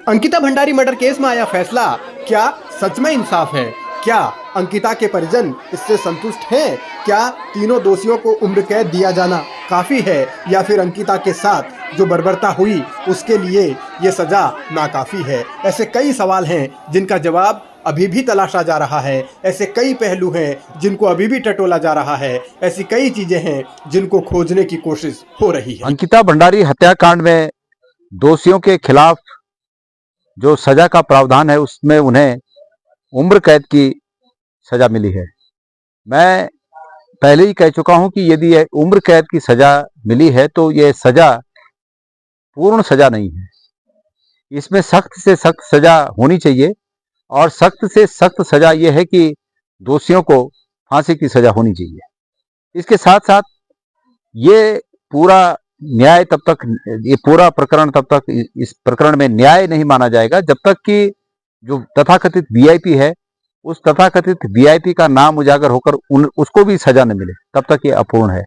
Ankita Bhandari murder case में आया फैसला, क्या सच में इंसाफ है? क्या अंकिता के परिजन इससे संतुष्ट हैं? क्या तीनों दोषियों को उम्र कैद दिया जाना काफ़ी है या फिर अंकिता के साथ जो बर्बरता हुई उसके लिए ये सज़ा नाकाफ़ी है? ऐसे कई सवाल हैं जिनका जवाब अभी भी तलाशा जा रहा है। ऐसे कई पहलू हैं जिनको अभी भी टटोला जा रहा है। ऐसी कई चीज़ें हैं जिनको खोजने की कोशिश हो रही है। अंकिता भंडारी हत्याकांड में दोषियों के खिलाफ जो सजा का प्रावधान है उसमें उन्हें उम्र कैद की सजा मिली है। मैं पहले ही कह चुका हूं कि यदि यह उम्र कैद की सजा मिली है तो यह सजा पूर्ण सजा नहीं है। इसमें सख्त से सख्त सजा होनी चाहिए और सख्त से सख्त सजा यह है कि दोषियों को फांसी की सजा होनी चाहिए। इसके साथ साथ ये पूरा न्याय तब तक, ये पूरा प्रकरण तब तक, इस प्रकरण में न्याय नहीं माना जाएगा जब तक कि जो तथाकथित वीआईपी है उस तथाकथित वीआईपी का नाम उजागर होकर उसको भी सजा न मिले, तब तक ये अपूर्ण है।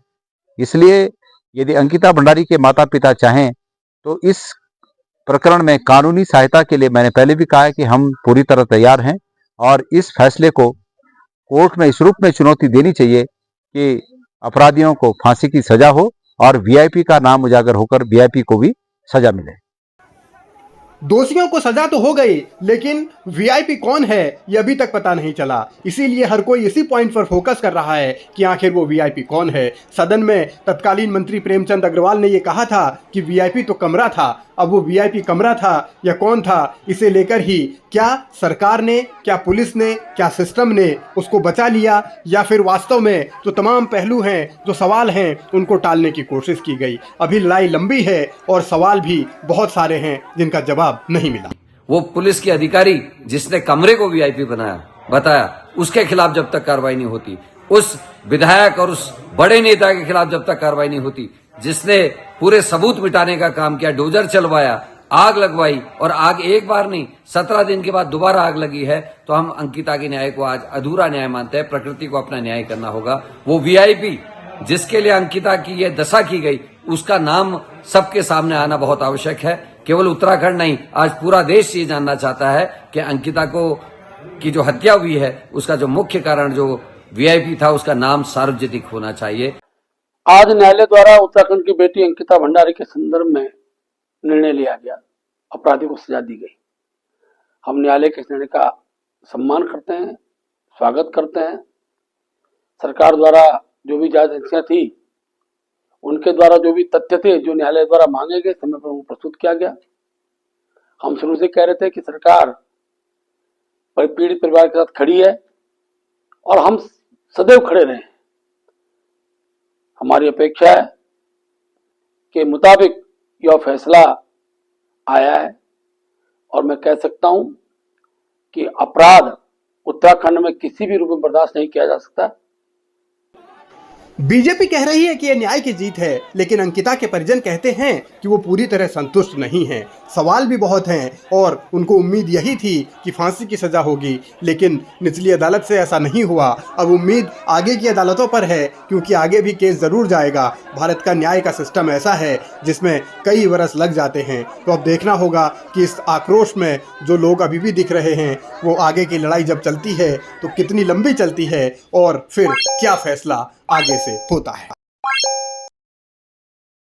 इसलिए यदि अंकिता भंडारी के माता पिता चाहें तो इस प्रकरण में कानूनी सहायता के लिए मैंने पहले भी कहा है कि हम पूरी तरह तैयार हैं और इस फैसले को कोर्ट में इस रूप में चुनौती देनी चाहिए कि अपराधियों को फांसी की सजा हो और वीआईपी का नाम उजागर होकर वीआईपी को भी सजा मिले। दोषियों को सजा तो हो गई, लेकिन वीआईपी कौन है ये अभी तक पता नहीं चला। इसीलिए हर कोई इसी पॉइंट पर फोकस कर रहा है कि आखिर वो वीआईपी कौन है। सदन में तत्कालीन मंत्री प्रेमचंद अग्रवाल ने ये कहा था कि वीआईपी तो कमरा था। अब वो वीआईपी कमरा था या कौन था, इसे लेकर ही क्या सरकार ने, क्या पुलिस ने, क्या सिस्टम ने उसको बचा लिया या फिर वास्तव में जो तमाम पहलू हैं, जो सवाल हैं, उनको टालने की कोशिश की गई। अभी लड़ाई लंबी है और सवाल भी बहुत सारे हैं जिनका जवाब नहीं मिला। वो पुलिस के अधिकारी जिसने कमरे को वीआईपी बताया, उसके खिलाफ जब तक कार्रवाई नहीं होती, उस विधायक और उस बड़े नेता के खिलाफ जब तक कार्रवाई नहीं होती, जिसने पूरे सबूत मिटाने का काम किया, डोजर चलवाया, आग लगवाई, और आग एक बार नहीं 17 दिन के बाद दोबारा आग लगी है, तो हम अंकिता के न्याय को आज अधूरा न्याय मानते हैं। प्रकृति को अपना न्याय करना होगा। वो वीआईपी जिसके लिए अंकिता की ये दशा की गई, उसका नाम सबके सामने आना बहुत आवश्यक है। केवल उत्तराखंड नहीं, आज पूरा देश ये जानना चाहता है कि अंकिता को की जो हत्या हुई है उसका जो मुख्य कारण जो वीआईपी था उसका नाम सार्वजनिक होना चाहिए। आज न्यायालय द्वारा उत्तराखंड की बेटी अंकिता भंडारी के संदर्भ में निर्णय लिया गया, अपराधी को सजा दी गई। हम न्यायालय के निर्णय का सम्मान करते हैं, स्वागत करते हैं। सरकार द्वारा जो भी जांच एजेंसियां थी उनके द्वारा जो भी तथ्य थे जो न्यायालय द्वारा मांगे गए, समय पर उनको प्रस्तुत किया गया। हम शुरू से कह रहे थे कि सरकार पीड़ित परिवार के साथ खड़ी है और हम सदैव खड़े रहे। हमारी अपेक्षा है के मुताबिक यह फैसला आया है और मैं कह सकता हूं कि अपराध उत्तराखंड में किसी भी रूप में बर्दाश्त नहीं किया जा सकता। बीजेपी कह रही है कि यह न्याय की जीत है, लेकिन अंकिता के परिजन कहते हैं कि वो पूरी तरह संतुष्ट नहीं हैं। सवाल भी बहुत हैं और उनको उम्मीद यही थी कि फांसी की सज़ा होगी, लेकिन निचली अदालत से ऐसा नहीं हुआ। अब उम्मीद आगे की अदालतों पर है, क्योंकि आगे भी केस ज़रूर जाएगा। भारत का न्याय का सिस्टम ऐसा है जिसमें कई बरस लग जाते हैं। तो अब देखना होगा कि इस आक्रोश में जो लोग अभी भी दिख रहे हैं वो आगे की लड़ाई जब चलती है तो कितनी लंबी चलती है और फिर क्या फैसला आगे से होता है।